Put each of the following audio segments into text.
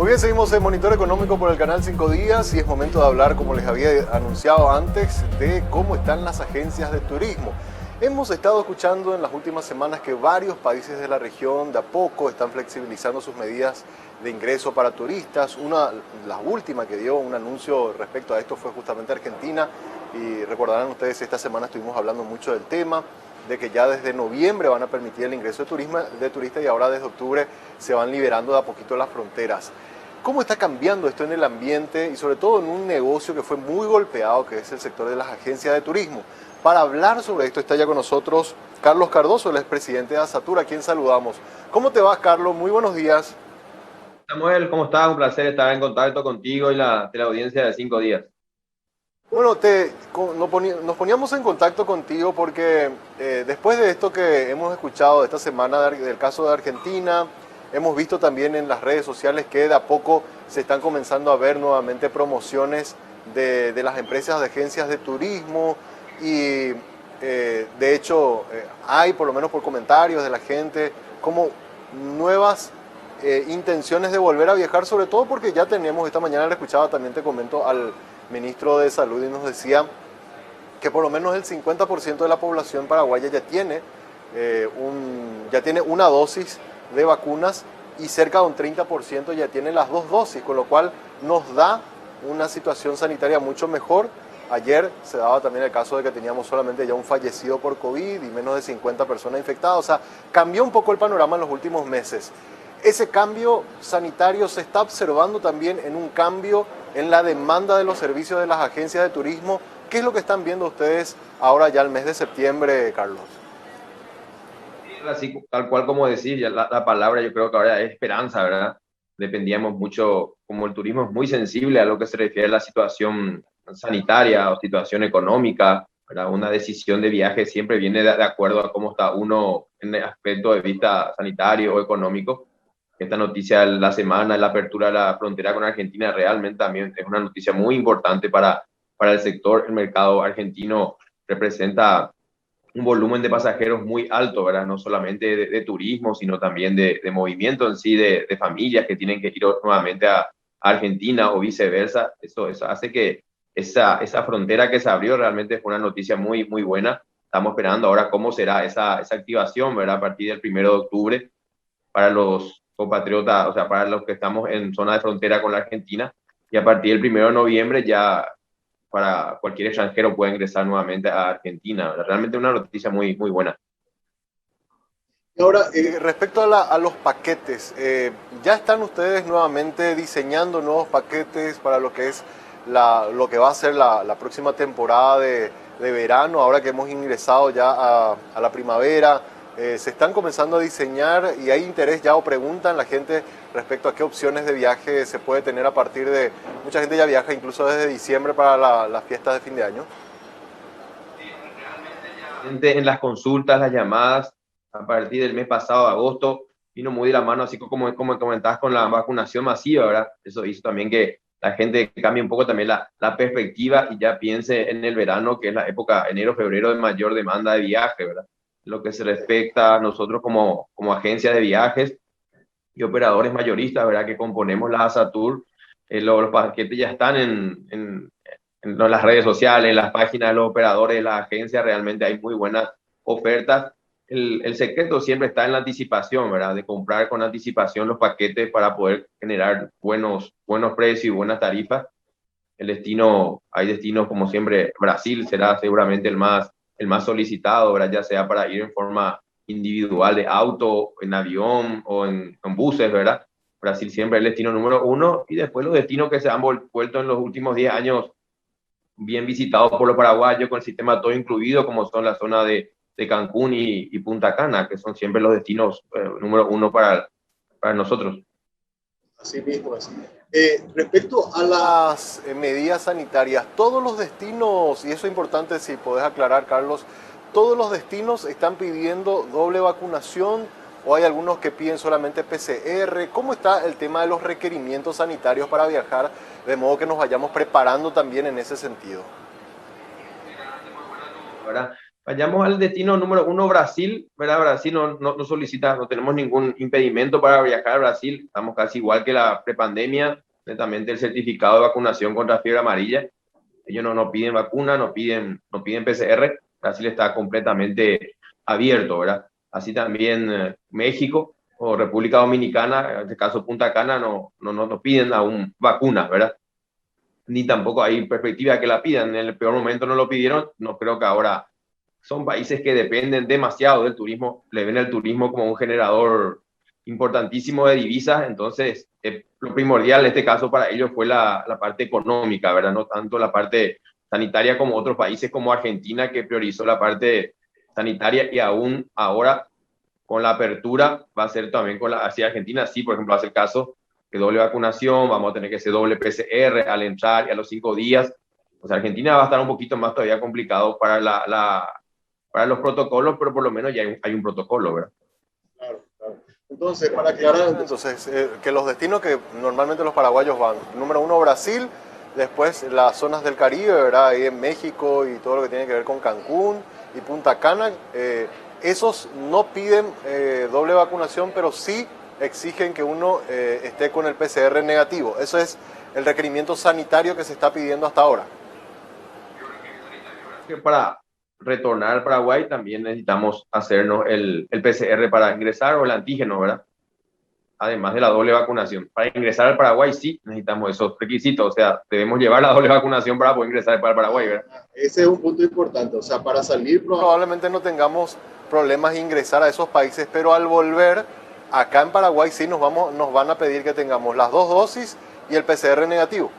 Muy bien, seguimos en Monitor Económico por el canal 5 Días y es momento de hablar, como les había anunciado antes, de cómo están las agencias de turismo. Hemos estado escuchando en las últimas semanas que varios países de la región de a poco están flexibilizando sus medidas de ingreso para turistas. La última que dio un anuncio respecto a esto fue justamente Argentina, y recordarán ustedes, esta semana estuvimos hablando mucho del tema, de que ya desde noviembre van a permitir el ingreso de turistas y ahora desde octubre se van liberando de a poquito las fronteras. ¿Cómo está cambiando esto en el ambiente y sobre todo en un negocio que fue muy golpeado, que es el sector de las agencias de turismo? Para hablar sobre esto está ya con nosotros Carlos Cardoso, el expresidente de Asatur, a quien saludamos. ¿Cómo te vas, Carlos? Muy buenos días. Samuel, ¿cómo estás? Un placer estar en contacto contigo y de la audiencia de 5 días. Bueno, nos poníamos en contacto contigo porque después de esto que hemos escuchado esta semana del caso de Argentina, hemos visto también en las redes sociales que de a poco se están comenzando a ver nuevamente promociones de las empresas de agencias de turismo y de hecho hay, por lo menos por comentarios de la gente, como nuevas intenciones de volver a viajar, sobre todo porque ya tenemos, esta mañana le escuchaba, también te comento, al ministro de Salud y nos decía que por lo menos el 50% de la población paraguaya ya tiene una dosis de vacunas y cerca de un 30% ya tiene las dos dosis, con lo cual nos da una situación sanitaria mucho mejor. Ayer se daba también el caso de que teníamos solamente ya un fallecido por COVID y menos de 50 personas infectadas. O sea, cambió un poco el panorama en los últimos meses. Ese cambio sanitario se está observando también en un cambio en la demanda de los servicios de las agencias de turismo. ¿Qué es lo que están viendo ustedes ahora ya el mes de septiembre, Carlos? Así, tal cual como decís, ya la palabra yo creo que ahora es esperanza, ¿verdad? Dependíamos mucho, como el turismo es muy sensible a lo que se refiere a la situación sanitaria o situación económica, ¿verdad? Una decisión de viaje siempre viene de acuerdo a cómo está uno en el aspecto de vista sanitario o económico. Esta noticia de la semana, la apertura de la frontera con Argentina, realmente también es una noticia muy importante para el sector. El mercado argentino representa un volumen de pasajeros muy alto, ¿verdad? No solamente de turismo, sino también de movimiento en sí, de familias que tienen que ir nuevamente a Argentina o viceversa. Eso hace que esa frontera que se abrió realmente fue una noticia muy, muy buena. Estamos esperando ahora cómo será esa activación, ¿verdad? A partir del 1 de octubre para los compatriotas, o sea, para los que estamos en zona de frontera con la Argentina, y a partir del 1 de noviembre ya para cualquier extranjero puede ingresar nuevamente a Argentina. Realmente una noticia muy, muy buena. Ahora, respecto a los paquetes, ¿ya están ustedes nuevamente diseñando nuevos paquetes para lo que es lo que va a ser la próxima temporada de verano, ahora que hemos ingresado ya a la primavera? Se están comenzando a diseñar y hay interés ya, o preguntan la gente respecto a qué opciones de viaje se puede tener a partir de... Mucha gente ya viaja incluso desde diciembre para las fiestas de fin de año. En las consultas, las llamadas, a partir del mes pasado, de agosto, vino muy de la mano, así como comentabas con la vacunación masiva, ¿verdad? Eso hizo también que la gente cambie un poco también la perspectiva y ya piense en el verano, que es la época enero-febrero de mayor demanda de viaje, ¿verdad? Lo que se respecta a nosotros como agencia de viajes y operadores mayoristas, ¿verdad? Que componemos la ASATUR, los paquetes ya están en las redes sociales, en las páginas de los operadores, de las agencias, realmente hay muy buenas ofertas. El secreto siempre está en la anticipación, ¿verdad? De comprar con anticipación los paquetes para poder generar buenos precios y buenas tarifas. Hay destinos como siempre, Brasil será seguramente el más solicitado, ¿verdad? Ya sea para ir en forma individual de auto, en avión o en buses, ¿verdad? Brasil siempre es el destino número uno, y después los destinos que se han vuelto en los últimos 10 años bien visitados por los paraguayos con el sistema todo incluido, como son la zona de Cancún y Punta Cana, que son siempre los destinos número uno para nosotros. Así mismo es. Respecto a las medidas sanitarias, todos los destinos, y eso es importante si podés aclarar, Carlos, ¿todos los destinos están pidiendo doble vacunación o hay algunos que piden solamente PCR? ¿Cómo está el tema de los requerimientos sanitarios para viajar, de modo que nos vayamos preparando también en ese sentido? ¿Verdad? Vayamos al destino número uno, Brasil, ¿verdad? Brasil no solicita, no tenemos ningún impedimento para viajar a Brasil. Estamos casi igual que la prepandemia, netamente el certificado de vacunación contra fiebre amarilla. Ellos no piden vacuna, no piden PCR. Brasil está completamente abierto, ¿verdad? Así también México o República Dominicana, en este caso Punta Cana, no piden aún vacunas, ¿verdad? Ni tampoco hay perspectiva de que la pidan. En el peor momento no lo pidieron, no creo que ahora. Son países que dependen demasiado del turismo, le ven el turismo como un generador importantísimo de divisas, entonces lo primordial en este caso para ellos fue la parte económica, ¿verdad? No tanto la parte sanitaria como otros países como Argentina, que priorizó la parte sanitaria, y aún ahora con la apertura va a ser también con hacia Argentina, sí, por ejemplo, hace el caso de doble vacunación, vamos a tener que hacer doble PCR al entrar y a los 5 días. O sea, Argentina va a estar un poquito más todavía complicado para los protocolos, pero por lo menos ya hay un protocolo, ¿verdad? Claro, claro. Entonces, para aclarar, entonces, que los destinos que normalmente los paraguayos van, número uno Brasil, después las zonas del Caribe, ¿verdad? Ahí en México y todo lo que tiene que ver con Cancún y Punta Cana, esos no piden doble vacunación, pero sí exigen que uno esté con el PCR negativo. Eso es el requerimiento sanitario que se está pidiendo hasta ahora. Que para retornar al Paraguay también necesitamos hacernos el PCR para ingresar, o el antígeno, ¿verdad? Además de la doble vacunación. Para ingresar al Paraguay sí necesitamos esos requisitos, o sea, debemos llevar la doble vacunación para poder ingresar para el Paraguay, ¿verdad? Ese es un punto importante, o sea, para salir probablemente no tengamos problemas de ingresar a esos países, pero al volver acá en Paraguay sí nos van a pedir que tengamos las 2 dosis y el PCR negativo.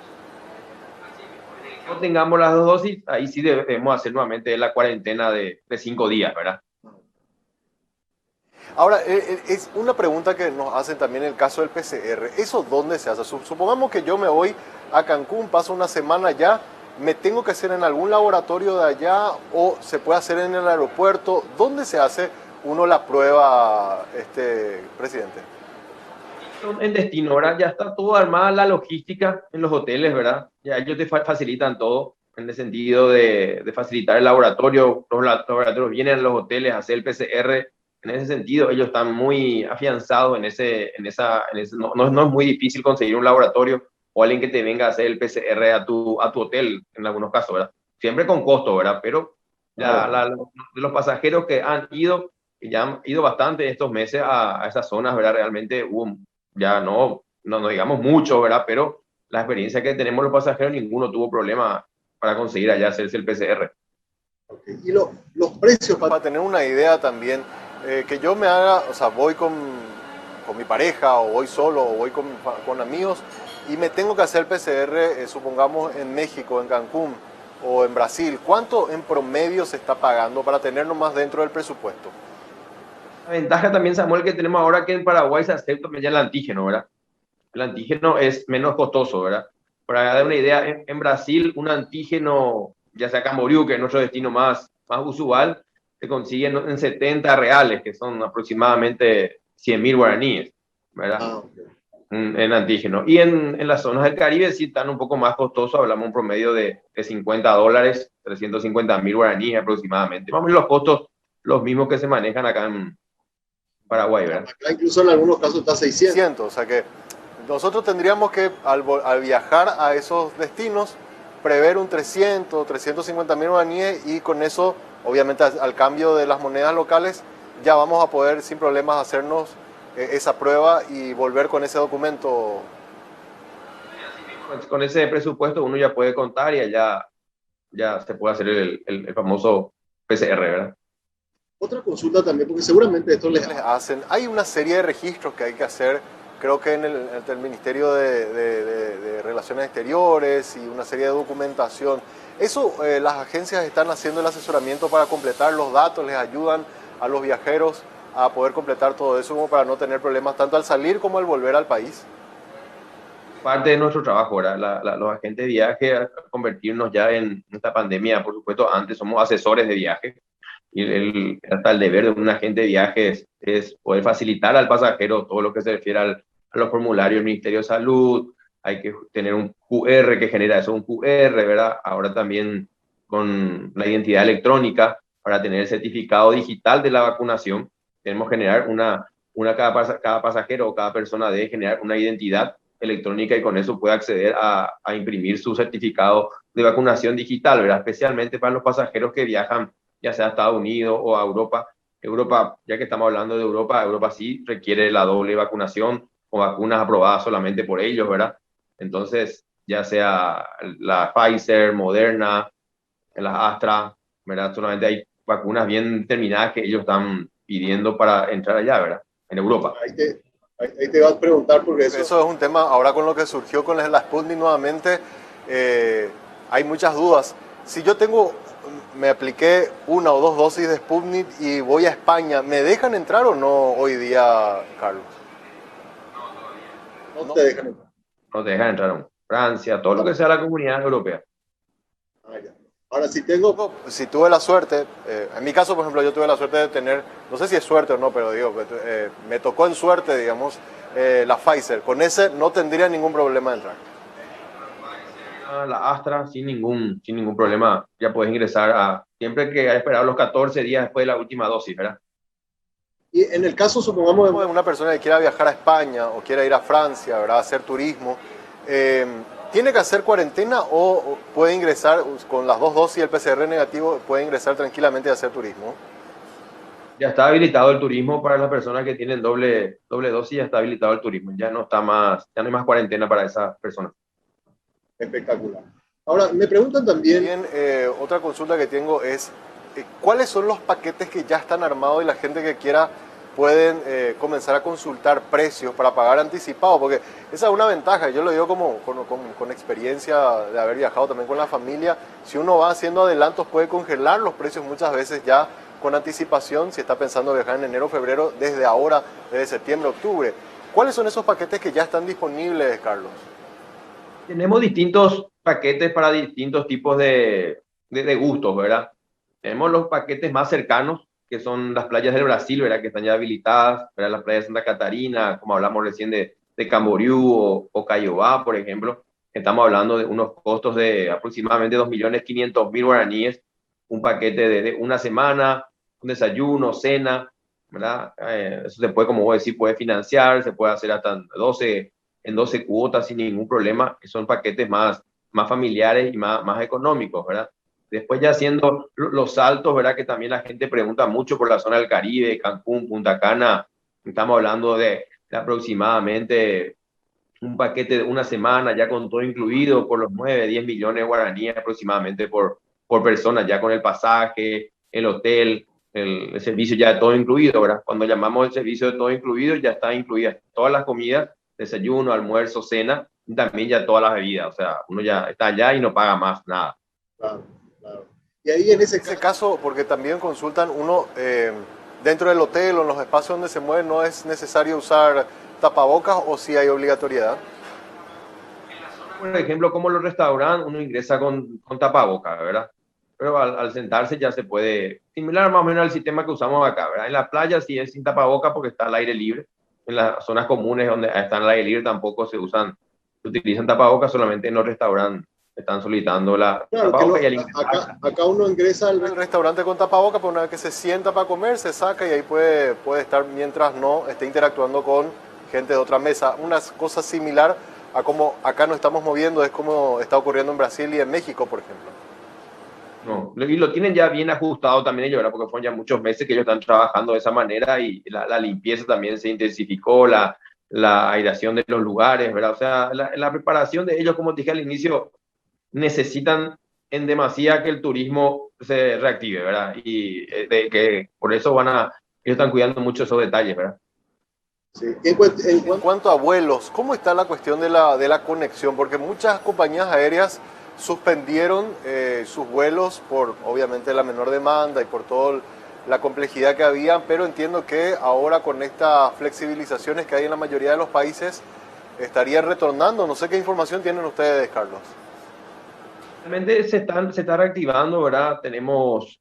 No tengamos las 2 dosis, ahí sí debemos hacer nuevamente la cuarentena de 5 días, ¿verdad? Ahora, es una pregunta que nos hacen también en el caso del PCR. ¿Eso dónde se hace? Supongamos que yo me voy a Cancún, paso una semana allá, ¿me tengo que hacer en algún laboratorio de allá o se puede hacer en el aeropuerto? ¿Dónde se hace uno la prueba, presidente? En destino, ¿verdad? Ya está todo armada la logística en los hoteles, ¿verdad? Ya ellos te facilitan todo en el sentido de facilitar el laboratorio. Los laboratorios vienen a los hoteles a hacer el PCR. En ese sentido, ellos están muy afianzados en ese no es muy difícil conseguir un laboratorio o alguien que te venga a hacer el PCR a tu hotel, en algunos casos, ¿verdad? Siempre con costo, ¿verdad? Pero de los pasajeros que han ido, que ya han ido bastante estos meses a esas zonas, ¿verdad? Realmente hubo, ya no digamos mucho, ¿verdad? Pero la experiencia que tenemos los pasajeros, ninguno tuvo problema para conseguir allá hacerse el PCR. Okay. Y los precios, para tener una idea también, que yo me haga, o sea, voy con mi pareja o voy solo o voy con amigos y me tengo que hacer el PCR, supongamos en México, en Cancún o en Brasil, ¿cuánto en promedio se está pagando para tenerlo más dentro del presupuesto? La ventaja también, Samuel, que tenemos ahora, que en Paraguay se acepta ya el antígeno, ¿verdad? El antígeno es menos costoso, ¿verdad? Para dar una idea, en Brasil un antígeno, ya sea Camboriú, que es nuestro destino más usual, se consigue en 70 reales, que son aproximadamente 100.000 guaraníes, ¿verdad? Okay. En antígeno. Y en las zonas del Caribe sí están un poco más costosos, hablamos un promedio de $50, 350.000 guaraníes aproximadamente. Vamos a ver los costos, los mismos que se manejan acá en Paraguay, ¿verdad? Acá incluso en algunos casos está 600, o sea que nosotros tendríamos que, al viajar a esos destinos, prever un 350.000 guaraníes y con eso, obviamente al cambio de las monedas locales, ya vamos a poder sin problemas hacernos esa prueba y volver con ese documento. Con ese presupuesto uno ya puede contar y ya se puede hacer el famoso PCR, ¿verdad? Otra consulta también, porque seguramente esto les hacen. Hay una serie de registros que hay que hacer, creo que en el Ministerio de Relaciones Exteriores y una serie de documentación. Eso, las agencias están haciendo el asesoramiento para completar los datos, les ayudan a los viajeros a poder completar todo eso como para no tener problemas tanto al salir como al volver al país. Parte de nuestro trabajo, ¿verdad? Los agentes de viaje, al convertirnos ya en esta pandemia, por supuesto, antes somos asesores de viaje. Y hasta el deber de un agente de viajes es poder facilitar al pasajero todo lo que se refiere a los formularios del Ministerio de Salud. Hay que tener un QR que genera eso, un QR, ¿verdad? Ahora también con la identidad electrónica, para tener el certificado digital de la vacunación. Tenemos que generar cada pasajero o cada persona debe generar una identidad electrónica y con eso puede acceder a imprimir su certificado de vacunación digital, ¿verdad? Especialmente para los pasajeros que viajan ya sea a Estados Unidos o a Europa. Europa, ya que estamos hablando de Europa, Europa sí requiere la doble vacunación o vacunas aprobadas solamente por ellos, ¿verdad? Entonces, ya sea la Pfizer, Moderna, la Astra, ¿verdad? Solamente hay vacunas bien determinadas que ellos están pidiendo para entrar allá, ¿verdad? En Europa. Ahí te vas a preguntar porque eso es un tema, ahora con lo que surgió con la Sputnik nuevamente, hay muchas dudas. Si yo me apliqué 1 o 2 dosis de Sputnik y voy a España, ¿me dejan entrar o no hoy día, Carlos? No te dejan entrar. No te dejan entrar a Francia, todo lo que sea la comunidad europea. Ya. Ahora, si tuve la suerte, en mi caso, por ejemplo, yo tuve la suerte de tener, no sé si es suerte o no, pero digo, me tocó en suerte, digamos, la Pfizer. Con ese no tendría ningún problema de entrar. La Astra sin ningún problema, ya puedes ingresar siempre que haya esperado los 14 días después de la última dosis, ¿verdad? Y en el caso, supongamos, de una persona que quiera viajar a España o quiera ir a Francia, ¿verdad? A hacer turismo, ¿tiene que hacer cuarentena o puede ingresar con las 2 dosis y el PCR negativo, puede ingresar tranquilamente a hacer turismo? Ya está habilitado el turismo para las personas que tienen doble dosis, ya está habilitado el turismo, ya no hay más cuarentena para esas personas. Espectacular. Ahora, me preguntan también, otra consulta que tengo es, ¿cuáles son los paquetes que ya están armados y la gente que quiera pueden comenzar a consultar precios para pagar anticipado? Porque esa es una ventaja, yo lo digo con experiencia de haber viajado también con la familia. Si uno va haciendo adelantos puede congelar los precios muchas veces ya con anticipación, si está pensando viajar en enero o febrero, desde ahora, desde septiembre, octubre. ¿Cuáles son esos paquetes que ya están disponibles, Carlos? Tenemos distintos paquetes para distintos tipos de gustos, ¿verdad? Tenemos los paquetes más cercanos, que son las playas del Brasil, ¿verdad? Que están ya habilitadas, ¿verdad? Las playas de Santa Catarina, como hablamos recién de Camboriú o Cayobá, por ejemplo. Estamos hablando de unos costos de aproximadamente 2.500.000 guaraníes, un paquete de una semana, un desayuno, cena, ¿verdad? Eso se puede, como vos decís, puede financiar, se puede hacer hasta en 12 cuotas sin ningún problema, que son paquetes más familiares y más económicos, ¿verdad? Después ya haciendo los saltos, ¿verdad? Que también la gente pregunta mucho por la zona del Caribe, Cancún, Punta Cana. Estamos hablando de aproximadamente un paquete de una semana, ya con todo incluido, por los 9, 10 millones de guaraníes aproximadamente por persona, ya con el pasaje, el hotel, el servicio ya todo incluido, ¿verdad? Cuando llamamos el servicio de todo incluido, ya está incluidas todas las comidas, desayuno, almuerzo, cena, y también ya todas las bebidas. O sea, uno ya está allá y no paga más nada. Claro, claro. Y ahí en ese caso, porque también consultan uno, dentro del hotel o en los espacios donde se mueve, ¿no es necesario usar tapabocas o si hay obligatoriedad? Por ejemplo, como los restaurantes, uno ingresa con tapabocas, ¿verdad? Pero al sentarse ya se puede, similar más o menos al sistema que usamos acá, ¿verdad? En la playa sí es sin tapabocas porque está al aire libre. En las zonas comunes donde están al aire libre tampoco se utilizan tapabocas, solamente en los restaurantes están solicitando la tapabocas. Acá uno ingresa al restaurante con tapabocas, pero una vez que se sienta para comer, se saca y ahí puede estar mientras no esté interactuando con gente de otra mesa. Una cosa similar a como acá nos estamos moviendo, es como está ocurriendo en Brasil y en México, por ejemplo. No, y lo tienen ya bien ajustado también ellos, ¿verdad? Porque fueron ya muchos meses que ellos están trabajando de esa manera y la limpieza también se intensificó, la aireación de los lugares, ¿verdad? O sea, la preparación de ellos, como te dije al inicio, necesitan en demasía que el turismo se reactive, ¿verdad? Y que por eso ellos están cuidando mucho esos detalles, ¿verdad? Sí. En cuanto a vuelos, ¿cómo está la cuestión de la conexión? Porque muchas compañías aéreas suspendieron sus vuelos por, obviamente, la menor demanda y por toda la complejidad que había, pero entiendo que ahora con estas flexibilizaciones que hay en la mayoría de los países, estarían retornando. No sé qué información tienen ustedes, Carlos. Realmente se está reactivando, ¿verdad? Tenemos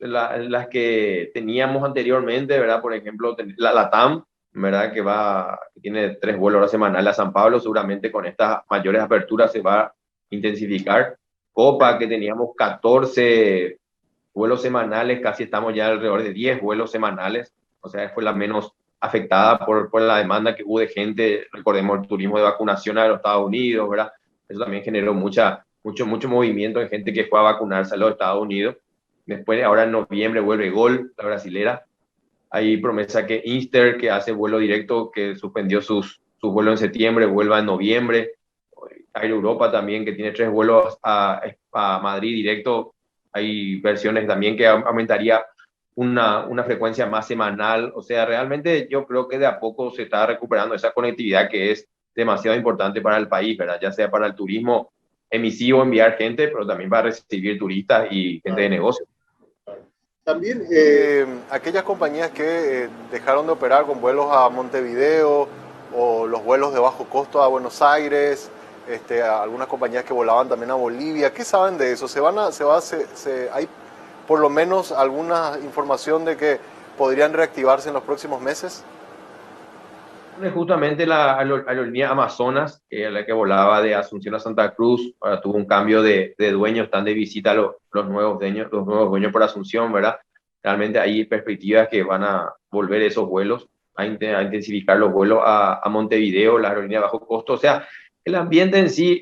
las que teníamos anteriormente, ¿verdad? Por ejemplo, la LATAM, ¿verdad? Que tiene 3 vuelos a la semana a San Pablo, seguramente con estas mayores aperturas se va a intensificar. Copa, que teníamos 14 vuelos semanales, casi estamos ya alrededor de 10 vuelos semanales, o sea, fue la menos afectada por la demanda que hubo de gente. Recordemos el turismo de vacunación a los Estados Unidos, ¿verdad? Eso también generó mucho movimiento de gente que fue a vacunarse a los Estados Unidos. Después, ahora en noviembre vuelve Gol, la brasilera. Hay promesa que Inster, que hace vuelo directo, que suspendió sus vuelos en septiembre, vuelva en noviembre. Air Europa también, que tiene 3 vuelos a Madrid directo. Hay versiones también que aumentaría una frecuencia más semanal. O sea, realmente yo creo que de a poco se está recuperando esa conectividad que es demasiado importante para el país, ¿verdad? Ya sea para el turismo emisivo, enviar gente, pero también para recibir turistas y gente de negocio. También aquellas compañías que dejaron de operar con vuelos a Montevideo o los vuelos de bajo costo a Buenos Aires, algunas compañías que volaban también a Bolivia, ¿qué saben de eso? ¿Hay por lo menos alguna información de que podrían reactivarse en los próximos meses? Justamente la aerolínea Amazonas, que es la que volaba de Asunción a Santa Cruz, ahora tuvo un cambio de dueños, están de visita los nuevos dueños por Asunción, ¿verdad? Realmente hay perspectivas que van a volver esos vuelos, a intensificar los vuelos a Montevideo, la aerolínea de bajo costo. O sea, el ambiente en sí,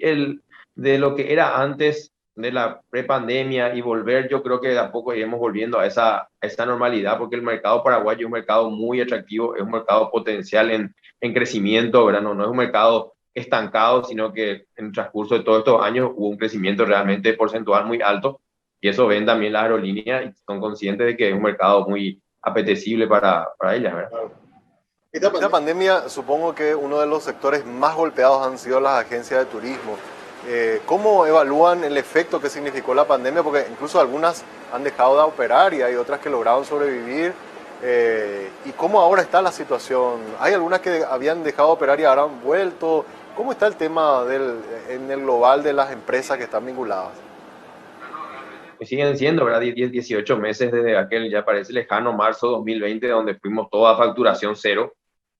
de lo que era antes de la prepandemia y volver, yo creo que de a poco iremos volviendo a esa normalidad, porque el mercado paraguayo es un mercado muy atractivo, es un mercado potencial en crecimiento, ¿verdad? No es un mercado estancado, sino que en el transcurso de todos estos años hubo un crecimiento realmente porcentual muy alto, y eso ven también las aerolíneas y son conscientes de que es un mercado muy apetecible para ellas, ¿verdad? Esta pandemia, supongo que uno de los sectores más golpeados han sido las agencias de turismo. ¿Cómo evalúan el efecto que significó la pandemia? Porque incluso algunas han dejado de operar y hay otras que lograron sobrevivir. ¿Y cómo ahora está la situación? ¿Hay algunas que habían dejado de operar y ahora han vuelto? ¿Cómo está el tema en el global de las empresas que están vinculadas? Pues siguen siendo, ¿verdad? 18 meses desde aquel, ya parece lejano, marzo 2020, donde fuimos toda a facturación cero,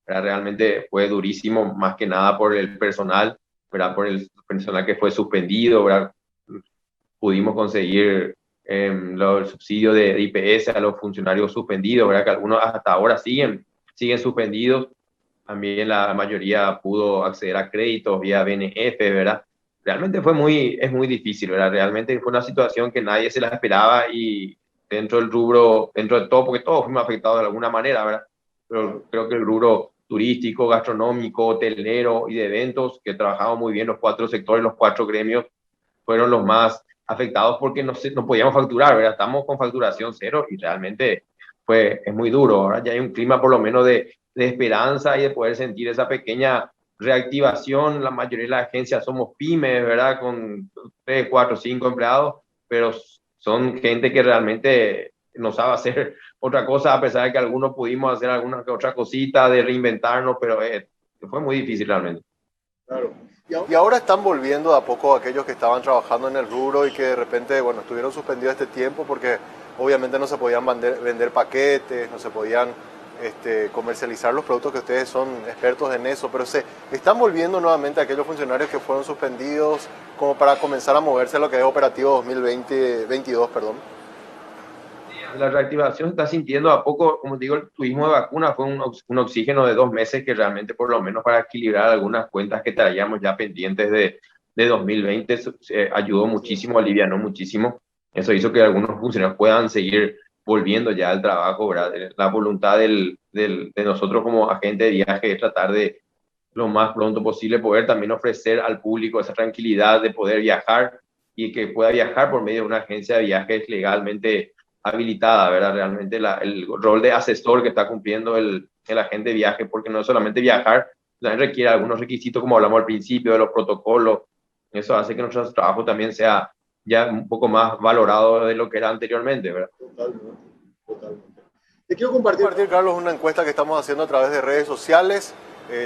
¿verdad? Realmente fue durísimo, más que nada por el personal, ¿verdad? Por el personal que fue suspendido, ¿verdad? Pudimos conseguir el subsidio de IPS a los funcionarios suspendidos, ¿verdad? Que algunos hasta ahora siguen suspendidos. También la mayoría pudo acceder a créditos vía BNF, ¿verdad? Realmente es muy difícil, ¿verdad? Realmente fue una situación que nadie se la esperaba y dentro del rubro, dentro de todo, porque todos fuimos afectados de alguna manera, ¿verdad? Pero creo que el rubro turístico, gastronómico, hotelero y de eventos, que trabajamos muy bien los 4 sectores, los 4 gremios, fueron los más afectados porque no podíamos facturar, ¿verdad? Estamos con facturación cero y realmente es muy duro. Ahora ya hay un clima por lo menos de esperanza y de poder sentir esa pequeña reactivación. La mayoría de las agencias somos pymes, ¿verdad? Con 3, 4, 5 empleados, pero son gente que realmente no sabe hacer otra cosa, a pesar de que algunos pudimos hacer alguna que otra cosita de reinventarnos, pero fue muy difícil realmente. Claro. Y ahora están volviendo de a poco aquellos que estaban trabajando en el rubro y que de repente, bueno, estuvieron suspendidos este tiempo porque obviamente no se podían vender paquetes, no se podían comercializar los productos, que ustedes son expertos en eso, pero se están volviendo nuevamente aquellos funcionarios que fueron suspendidos como para comenzar a moverse a lo que es operativo 2022, perdón. La reactivación se está sintiendo a poco, como digo, el turismo de vacuna fue un oxígeno de 2 meses que realmente por lo menos para equilibrar algunas cuentas que traíamos ya pendientes de 2020 ayudó muchísimo, alivianó muchísimo. Eso hizo que algunos funcionarios puedan seguir volviendo ya al trabajo, ¿verdad? La voluntad de nosotros como agente de viaje es tratar de lo más pronto posible poder también ofrecer al público esa tranquilidad de poder viajar y que pueda viajar por medio de una agencia de viajes legalmente habilitada, ¿verdad? Realmente el rol de asesor que está cumpliendo el agente de viaje, porque no es solamente viajar, también requiere algunos requisitos, como hablamos al principio, de los protocolos. Eso hace que nuestro trabajo también sea ya un poco más valorado de lo que era anteriormente, ¿verdad? Totalmente, totalmente. Te quiero compartir, Carlos, una encuesta que estamos haciendo a través de redes sociales.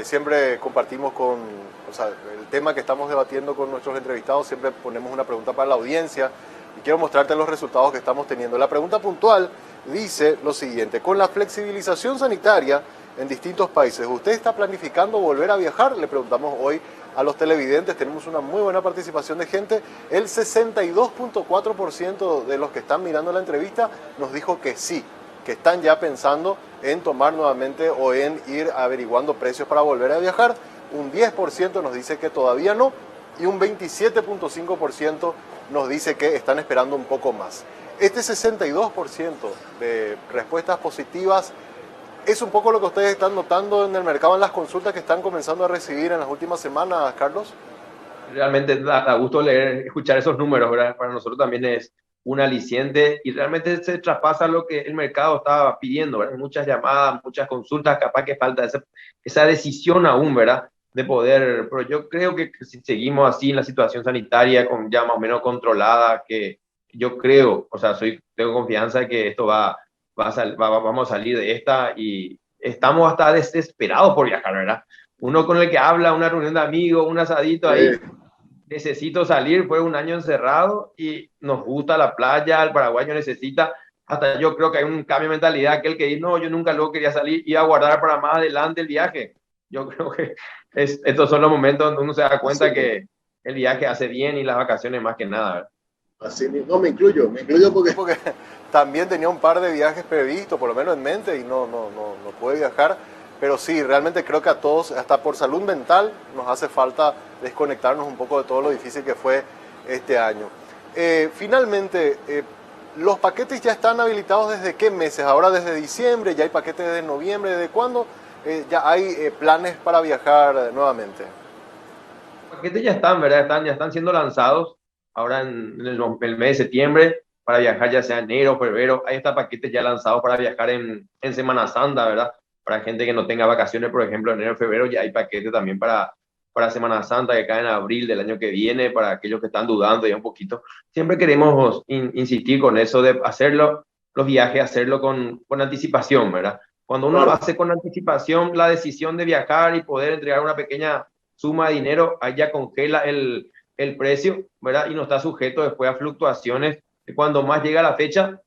Siempre compartimos el tema que estamos debatiendo con nuestros entrevistados, siempre ponemos una pregunta para la audiencia y quiero mostrarte los resultados que estamos teniendo. La pregunta puntual dice lo siguiente: con la flexibilización sanitaria en distintos países, ¿usted está planificando volver a viajar? Le preguntamos hoy a los televidentes. Tenemos una muy buena participación de gente. El 62.4% de los que están mirando la entrevista nos dijo que sí, que están ya pensando en tomar nuevamente o en ir averiguando precios para volver a viajar. Un 10% nos dice que todavía no y un 27.5% nos dice que están esperando un poco más. Este 62% de respuestas positivas es un poco lo que ustedes están notando en el mercado, en las consultas que están comenzando a recibir en las últimas semanas, Carlos. Realmente da gusto leer, escuchar esos números, ¿verdad? Para nosotros también es un aliciente y realmente se traspasa lo que el mercado estaba pidiendo, ¿verdad? Muchas llamadas, muchas consultas, capaz que falta esa decisión aún, ¿verdad? De poder, pero yo creo que si seguimos así en la situación sanitaria con ya más o menos controlada, que yo creo, o sea, tengo confianza de que esto vamos a salir de esta y estamos hasta desesperados por viajar, ¿verdad? Uno con el que habla, una reunión de amigos, un asadito ahí, necesito salir, fue un año encerrado y nos gusta la playa, el paraguayo necesita, hasta yo creo que hay un cambio de mentalidad, aquel que dice, no, yo nunca luego quería salir, iba a guardar para más adelante el viaje. Yo creo que estos son los momentos donde uno se da cuenta que el viaje hace bien y las vacaciones más que nada, ¿verdad? Así, no, me incluyo porque también tenía un par de viajes previstos, por lo menos en mente, y no pude viajar. Pero sí, realmente creo que a todos, hasta por salud mental, nos hace falta desconectarnos un poco de todo lo difícil que fue este año. Finalmente, ¿los paquetes ya están habilitados desde qué meses? Ahora desde diciembre, ya hay paquetes desde noviembre, ¿desde cuándo ya hay planes para viajar nuevamente? Los paquetes ya están, ¿verdad? Ya están siendo lanzados ahora en el mes de septiembre para viajar ya sea enero, febrero. Hay estos paquetes ya lanzados para viajar en Semana Santa, ¿verdad? Para gente que no tenga vacaciones, por ejemplo, enero, febrero, ya hay paquetes también para Semana Santa que caen en abril del año que viene, para aquellos que están dudando ya un poquito. Siempre queremos insistir con eso de hacerlo, los viajes, hacerlo con anticipación, ¿verdad? Cuando uno lo hace con anticipación, la decisión de viajar y poder entregar una pequeña suma de dinero, ahí ya congela el precio, ¿verdad? Y no está sujeto después a fluctuaciones. Cuando más llega la fecha,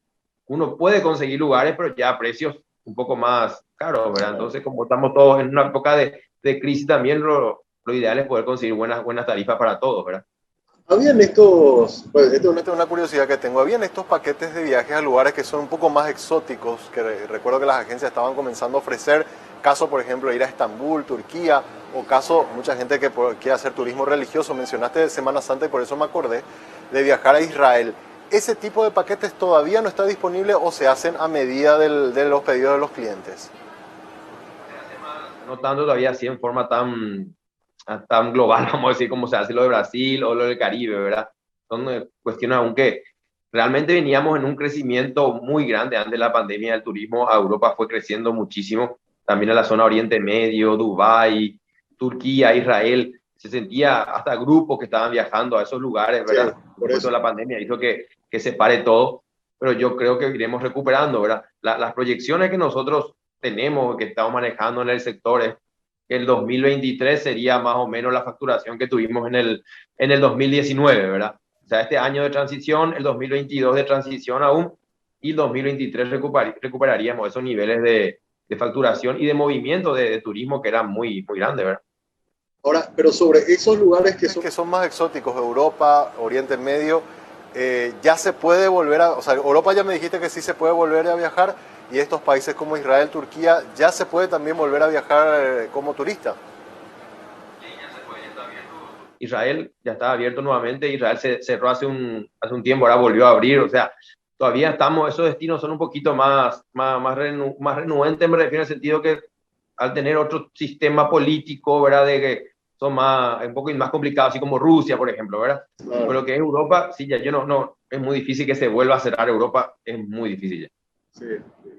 uno puede conseguir lugares, pero ya a precios un poco más caros, ¿verdad? Entonces, como estamos todos en una época de crisis, también lo ideal es poder conseguir buenas tarifas para todos, ¿verdad? Habían estos, pues esto es una curiosidad que tengo, habían estos paquetes de viajes a lugares que son un poco más exóticos, que recuerdo que las agencias estaban comenzando a ofrecer, caso por ejemplo ir a Estambul, Turquía, o caso mucha gente que quiere hacer turismo religioso, mencionaste Semana Santa y por eso me acordé de viajar a Israel. ¿Ese tipo de paquetes todavía no está disponible o se hacen a medida de los pedidos de los clientes? No tanto todavía así en forma tan global, vamos a decir, como se hace lo de Brasil o lo del Caribe, ¿verdad? Son cuestiones aunque realmente veníamos en un crecimiento muy grande antes de la pandemia del turismo. A Europa fue creciendo muchísimo, también a la zona Oriente Medio, Dubái, Turquía, Israel. Se sentía hasta grupos que estaban viajando a esos lugares, ¿verdad? Sí, por eso la pandemia hizo que se pare todo, pero yo creo que iremos recuperando, ¿verdad? Las proyecciones que nosotros tenemos, que estamos manejando en el sector, es que el 2023 sería más o menos la facturación que tuvimos en el 2019, ¿verdad? O sea, este año de transición, el 2022 de transición aún, y el 2023 recuperaríamos esos niveles de facturación y de movimiento de turismo que eran muy, muy grandes, ¿verdad? Ahora, pero sobre esos lugares que son más exóticos, Europa, Oriente Medio, ya se puede volver o sea, Europa ya me dijiste que sí se puede volver a viajar, y estos países como Israel, Turquía, ya se puede también volver a viajar como turista. Israel ya está abierto nuevamente, Israel se cerró hace un tiempo, ahora volvió a abrir, o sea, todavía esos destinos son un poquito más renuentes, me refiero en el sentido que al tener otro sistema político, ¿verdad? De que son un poco más complicados, así como Rusia, por ejemplo, ¿verdad? Claro. Pero lo que es Europa, sí, ya es muy difícil que se vuelva a cerrar Europa, es muy difícil ya. Sí.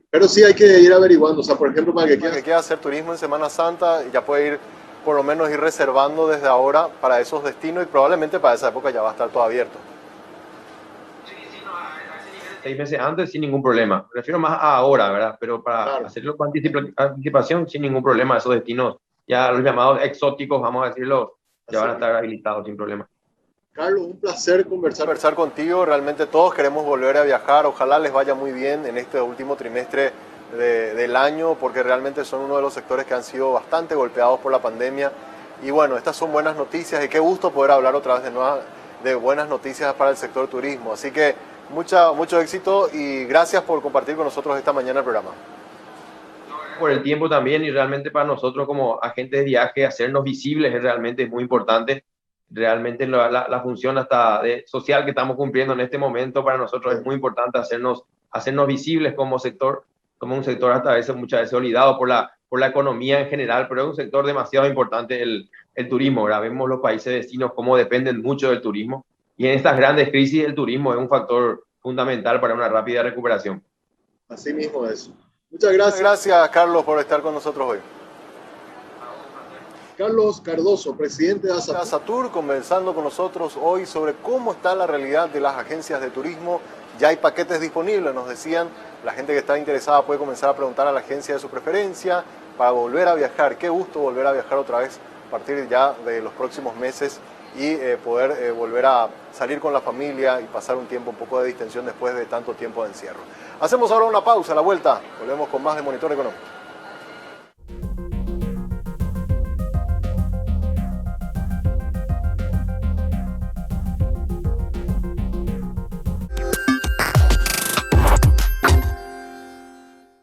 Pero sí hay que ir averiguando, o sea, por ejemplo, para que quiera hacer turismo en Semana Santa, ya puede ir, por lo menos ir reservando desde ahora para esos destinos y probablemente para esa época ya va a estar todo abierto. Sí, no, a ese nivel 6 meses antes sin ningún problema. Me refiero más a ahora, ¿verdad? Pero para hacerlo con anticipación sin ningún problema, esos destinos, ya los llamados exóticos, vamos a decirlo, ya van a estar habilitados sin problema. Carlos, un placer conversar contigo. Realmente todos queremos volver a viajar. Ojalá les vaya muy bien en este último trimestre del año, porque realmente son uno de los sectores que han sido bastante golpeados por la pandemia. Y bueno, estas son buenas noticias y qué gusto poder hablar otra vez de buenas noticias para el sector turismo. Así que mucho éxito y gracias por compartir con nosotros esta mañana el programa. Por el tiempo también y realmente para nosotros como agentes de viaje hacernos visibles es realmente muy importante. Realmente la función hasta social que estamos cumpliendo en este momento para nosotros es muy importante hacernos visibles como un sector hasta muchas veces olvidado por la economía en general, pero es un sector demasiado importante el turismo. Ahora vemos los países vecinos cómo dependen mucho del turismo y en estas grandes crisis el turismo es un factor fundamental para una rápida recuperación. Así mismo es. Muchas gracias, Carlos, por estar con nosotros hoy. Carlos Cardoso, presidente de ASATUR, conversando con nosotros hoy sobre cómo está la realidad de las agencias de turismo. Ya hay paquetes disponibles, nos decían. La gente que está interesada puede comenzar a preguntar a la agencia de su preferencia para volver a viajar. Qué gusto volver a viajar otra vez a partir ya de los próximos meses y poder volver a salir con la familia y pasar un tiempo un poco de distensión después de tanto tiempo de encierro. Hacemos ahora una pausa, a la vuelta volvemos con más de Monitor Económico.